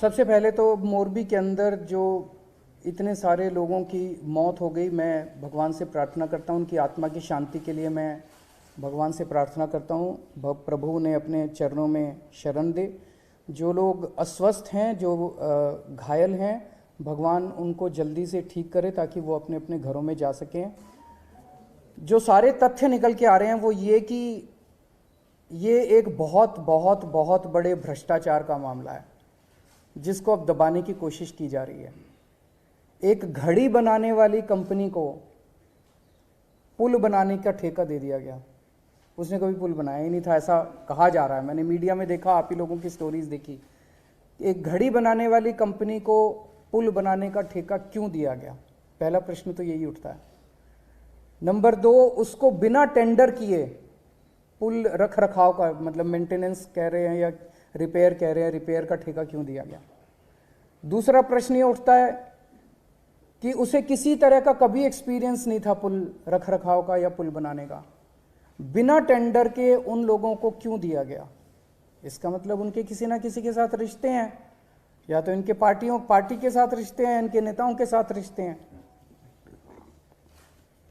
सबसे पहले तो मोरबी के अंदर जो इतने सारे लोगों की मौत हो गई, मैं भगवान से प्रार्थना करता हूँ उनकी आत्मा की शांति के लिए। मैं भगवान से प्रार्थना करता हूँ प्रभु उन्हें अपने चरणों में शरण दे। जो लोग अस्वस्थ हैं, जो घायल हैं, भगवान उनको जल्दी से ठीक करे ताकि वो अपने अपने घरों में जा सकें। जो सारे तथ्य निकल के आ रहे हैं वो ये कि ये एक बहुत बहुत बहुत बड़े भ्रष्टाचार का मामला है जिसको अब दबाने की कोशिश की जा रही है। एक घड़ी बनाने वाली कंपनी को पुल बनाने का ठेका दे दिया गया। उसने कभी पुल बनाया ही नहीं था, ऐसा कहा जा रहा है। मैंने मीडिया में देखा, आप ही लोगों की स्टोरीज देखी। एक घड़ी बनाने वाली कंपनी को पुल बनाने का ठेका क्यों दिया गया? पहला प्रश्न तो यही उठता है। नंबर 2, उसको बिना टेंडर किए पुल रख रखाव का, मतलब मेंटेनेंस कह रहे हैं या रिपेयर कह रहे हैं, रिपेयर का ठेका क्यों दिया गया? दूसरा प्रश्न ये उठता है कि उसे किसी तरह का कभी एक्सपीरियंस नहीं था पुल रख रखाव का या पुल बनाने का। बिना टेंडर के उन लोगों को क्यों दिया गया? इसका मतलब उनके किसी ना किसी के साथ रिश्ते हैं, या तो इनके पार्टी के साथ रिश्ते हैं, इनके नेताओं के साथ रिश्ते हैं।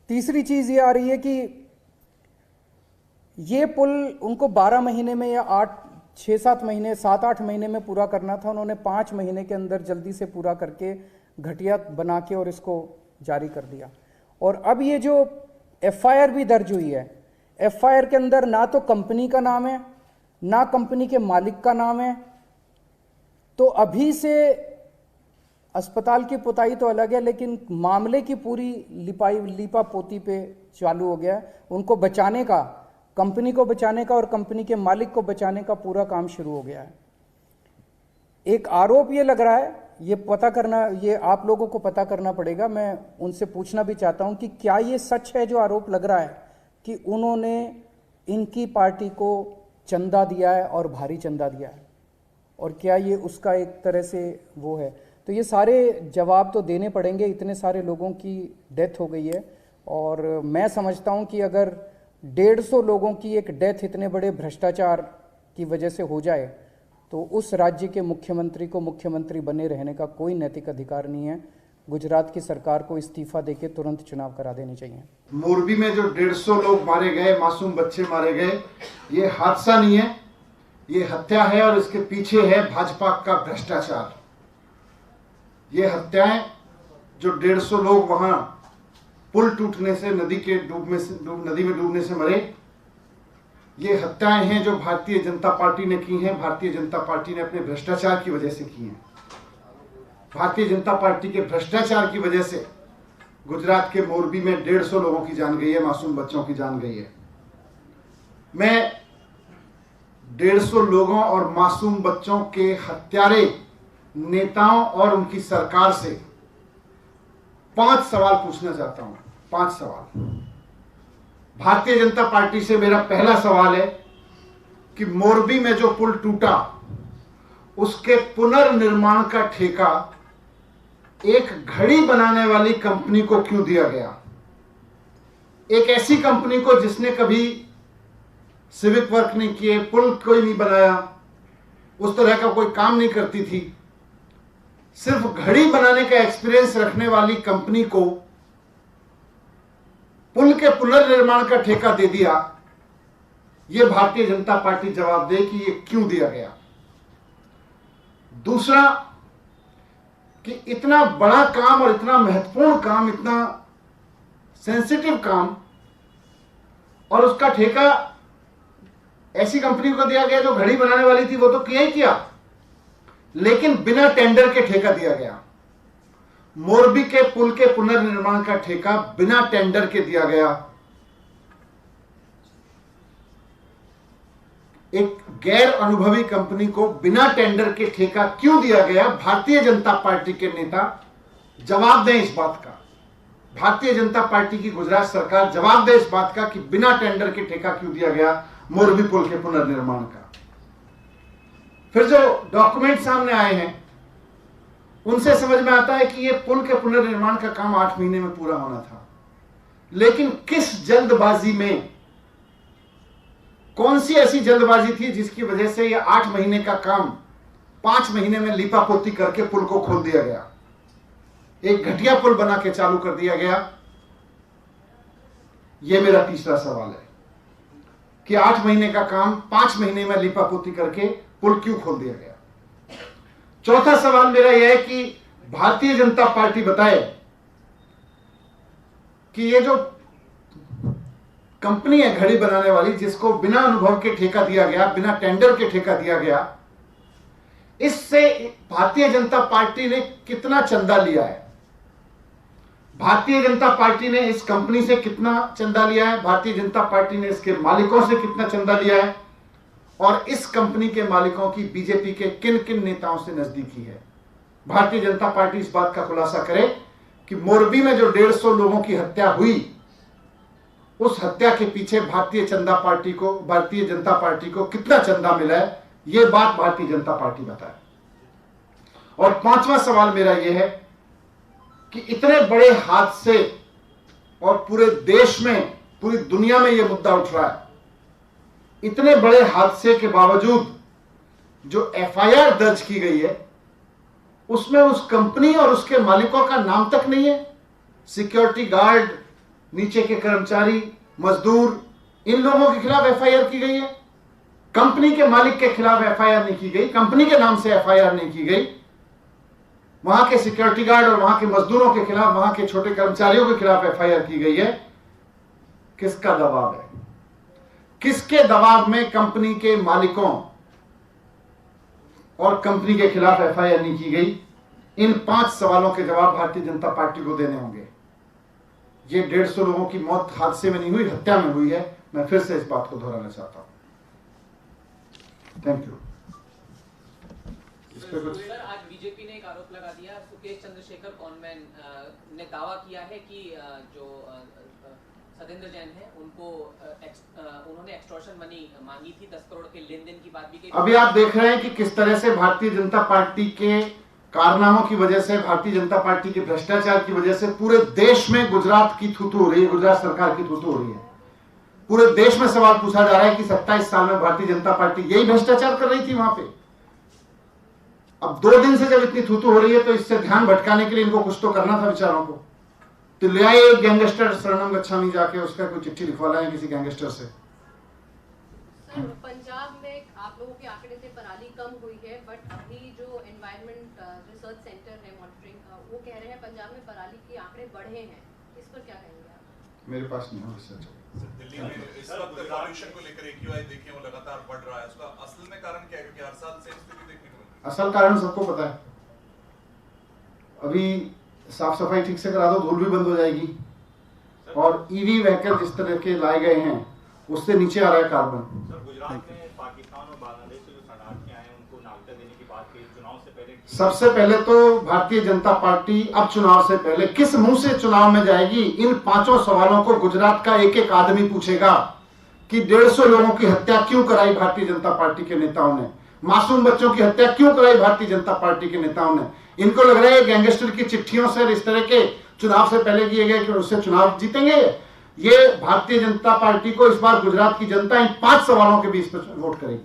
तीसरी चीज ये आ रही है कि ये पुल उनको 12 महीने में या 6-7 महीने 7-8 महीने में पूरा करना था। उन्होंने 5 महीने के अंदर जल्दी से पूरा करके घटिया बना के और इसको जारी कर दिया। और अब ये जो एफआईआर भी दर्ज हुई है, एफआईआर के अंदर ना तो कंपनी का नाम है, ना कंपनी के मालिक का नाम है। तो अभी से अस्पताल की पुताई तो अलग है, लेकिन मामले की पूरी लीपा पोती पे चालू हो गया। उनको बचाने का, कंपनी को बचाने का और कंपनी के मालिक को बचाने का पूरा काम शुरू हो गया है। एक आरोप ये लग रहा है, ये पता करना, ये आप लोगों को पता करना पड़ेगा। मैं उनसे पूछना भी चाहता हूं कि क्या ये सच है जो आरोप लग रहा है कि उन्होंने इनकी पार्टी को चंदा दिया है और भारी चंदा दिया है, और क्या ये उसका एक तरह से वो है? तो ये सारे जवाब तो देने पड़ेंगे। इतने सारे लोगों की डेथ हो गई है, और मैं समझता हूं कि अगर 150 लोगों की एक डेथ इतने बड़े भ्रष्टाचार की वजह से हो जाए तो उस राज्य के मुख्यमंत्री को मुख्यमंत्री बने रहने का कोई नैतिक अधिकार नहीं है। गुजरात की सरकार को इस्तीफा देके तुरंत चुनाव करा देने चाहिए। मोरबी में जो 150 लोग मारे गए, मासूम बच्चे मारे गए, ये हादसा नहीं है, ये हत्या है, और इसके पीछे है भाजपा का भ्रष्टाचार। ये हत्याएं जो 150 लोग वहां पुल टूटने से, नदी में डूबने से मरे, ये हत्याएं हैं जो भारतीय जनता पार्टी ने की हैं। भारतीय जनता पार्टी ने अपने भ्रष्टाचार की वजह से की हैं। भारतीय जनता पार्टी के भ्रष्टाचार की वजह से गुजरात के मोरबी में 150 लोगों की जान गई है, मासूम बच्चों की जान गई है। मैं 150 लोगों और मासूम बच्चों के हत्यारे नेताओं और उनकी सरकार से 5 सवाल पूछना चाहता हूं। 5 सवाल। भारतीय जनता पार्टी से मेरा पहला सवाल है कि मोरबी में जो पुल टूटा उसके पुनर्निर्माण का ठेका एक घड़ी बनाने वाली कंपनी को क्यों दिया गया? एक ऐसी कंपनी को जिसने कभी सिविक वर्क नहीं किए, पुल कोई नहीं बनाया, उस तरह का कोई काम नहीं करती थी, सिर्फ घड़ी बनाने का एक्सपीरियंस रखने वाली कंपनी को पुल के पुनर्निर्माण का ठेका दे दिया। यह भारतीय जनता पार्टी जवाब दे कि यह क्यों दिया गया। दूसरा, कि इतना बड़ा काम और इतना महत्वपूर्ण काम, इतना सेंसिटिव काम, और उसका ठेका ऐसी कंपनी को दिया गया जो घड़ी बनाने वाली थी, वो तो किया ही किया, लेकिन बिना टेंडर के ठेका दिया गया। मोरबी के पुल के पुनर्निर्माण का ठेका बिना टेंडर के दिया गया। एक गैर अनुभवी कंपनी को बिना टेंडर के ठेका क्यों दिया गया? भारतीय जनता पार्टी के नेता जवाब दें इस बात का। भारतीय जनता पार्टी की गुजरात सरकार जवाब दे इस बात का कि बिना टेंडर के ठेका क्यों दिया गया मोरबी पुल के पुनर्निर्माण का। फिर जो डॉक्यूमेंट सामने आए हैं उनसे समझ में आता है कि यह पुल के पुनर्निर्माण का काम 8 महीने में पूरा होना था, लेकिन किस जल्दबाजी में, कौन सी ऐसी जल्दबाजी थी जिसकी वजह से यह 8 महीने का काम 5 महीने में लीपापोती करके पुल को खोल दिया गया। एक घटिया पुल बना के चालू कर दिया गया। यह मेरा तीसरा सवाल है कि 8 महीने का काम 5 महीने में लीपापोती करके पुल क्यों खोल दिया गया। चौथा सवाल मेरा यह है कि भारतीय जनता पार्टी बताए कि ये जो कंपनी है घड़ी बनाने वाली, जिसको बिना अनुभव के ठेका दिया गया, बिना टेंडर के ठेका दिया गया, इससे भारतीय जनता पार्टी ने कितना चंदा लिया है। भारतीय जनता पार्टी ने इस कंपनी से कितना चंदा लिया है, भारतीय जनता पार्टी ने इसके मालिकों से कितना चंदा लिया है, और इस कंपनी के मालिकों की बीजेपी के किन किन नेताओं से नजदीकी है। भारतीय जनता पार्टी इस बात का खुलासा करे कि मोरबी में जो 150 लोगों की हत्या हुई, उस हत्या के पीछे भारतीय जनता पार्टी को कितना चंदा मिला है, यह बात भारतीय जनता पार्टी बताए। और 5वां सवाल मेरा यह है कि इतने बड़े हादसे और पूरे देश में, पूरी दुनिया में यह मुद्दा उठ रहा है, इतने बड़े हादसे के बावजूद जो एफआईआर दर्ज की गई है उसमें उस कंपनी और उसके मालिकों का नाम तक नहीं है। सिक्योरिटी गार्ड, नीचे के कर्मचारी, मजदूर, इन लोगों के खिलाफ एफआईआर की गई है। कंपनी के मालिक के खिलाफ एफआईआर नहीं की गई, कंपनी के नाम से एफआईआर नहीं की गई। वहां के सिक्योरिटी गार्ड और वहां के मजदूरों के खिलाफ, वहां के छोटे कर्मचारियों के खिलाफ एफआईआर की गई है। किसका दबाव है? किसके दबाव में कंपनी के मालिकों और कंपनी के खिलाफ एफआईआर नहीं की गई? इन 5 सवालों के जवाब भारतीय जनता पार्टी को देने होंगे। ये 150 लोगों की मौत हादसे में नहीं हुई, हत्या में हुई है। मैं फिर से इस बात को दोहराना चाहता हूं। Thank you. इस पे कुछ सर, आज बीजेपी ने एक आरोप लगा दिया, सुकेश चंद्रशेखर कॉनमैन ने दावा किया है कि जो सत्येंद्र जैन है उनको उन्होंने एक्सटॉर्शन मनी मांगी थी, 10 करोड़ के लेन देन की बात भी की। अभी आप देख रहे हैं कि किस तरह से भारतीय जनता पार्टी के कारनामों की वजह से, भारतीय जनता पार्टी के भ्रष्टाचार की वजह से पूरे देश में गुजरात की थूथू हो रही है, गुजरात सरकार की थूथू हो रही है। पूरे देश में सवाल पूछा जा रहा है कि 27 साल में भारतीय जनता पार्टी यही भ्रष्टाचार कर रही थी वहां पे। अब 2 दिन से जब इतनी थूथू हो रही है तो इससे ध्यान भटकाने के लिए इनको कुछ तो करना था विचारों को। तो ले आए एक गैंगस्टर शरणम गच्छामी, जाके उसका कोई चिट्ठी लिखवा लाए किसी गैंगस्टर से। सर, पंजाब में आप लोगों के आंकड़े से पराली कम हुई है, बट अभी जो एनवायरमेंट रिसर्च सेंटर है मॉनिटरिंग का, वो कह रहे हैं पंजाब में पराली के आंकड़े बढ़े हैं। इस पर क्या कहेंगे आप? मेरे पास नहीं हो रिसर्च। दिल्ली में इस वक्त पॉल्यूशन को लेकर AQI देखिए वो लगातार बढ़ रहा है, उसका असल में कारण क्या है? क्योंकि हर साल सेम स्थिति देखने को मिलती है। असल कारण सबको पता है। अभी साफ सफाई ठीक से करा दो, धूल भी बंद हो जाएगी। और ईवी व्हीकल जिस तरह के लाए गए हैं उससे नीचे आ रहा है कार्बन। सर, गुजरात में पाकिस्तान और बांग्लादेश से जो शरणार्थी आए हैं उनको नागरिकता देने की बात कही चुनाव से पहले। सबसे पहले तो भारतीय जनता पार्टी अब चुनाव से पहले किस मुंह से चुनाव में जाएगी? इन 5 सवालों को गुजरात का एक एक आदमी पूछेगा कि 150 लोगों की हत्या क्यों कराई भारतीय जनता पार्टी के नेताओं ने, मासूम बच्चों की हत्या क्यों कराई भारतीय जनता पार्टी के नेताओं ने। इनको लग रहा है गैंगस्टर की चिट्ठियों से, इस तरह के चुनाव से पहले किए गए कि उससे चुनाव जीतेंगे। ये भारतीय जनता पार्टी को इस बार गुजरात की जनता इन 5 सवालों के बीच पर वोट करेगी।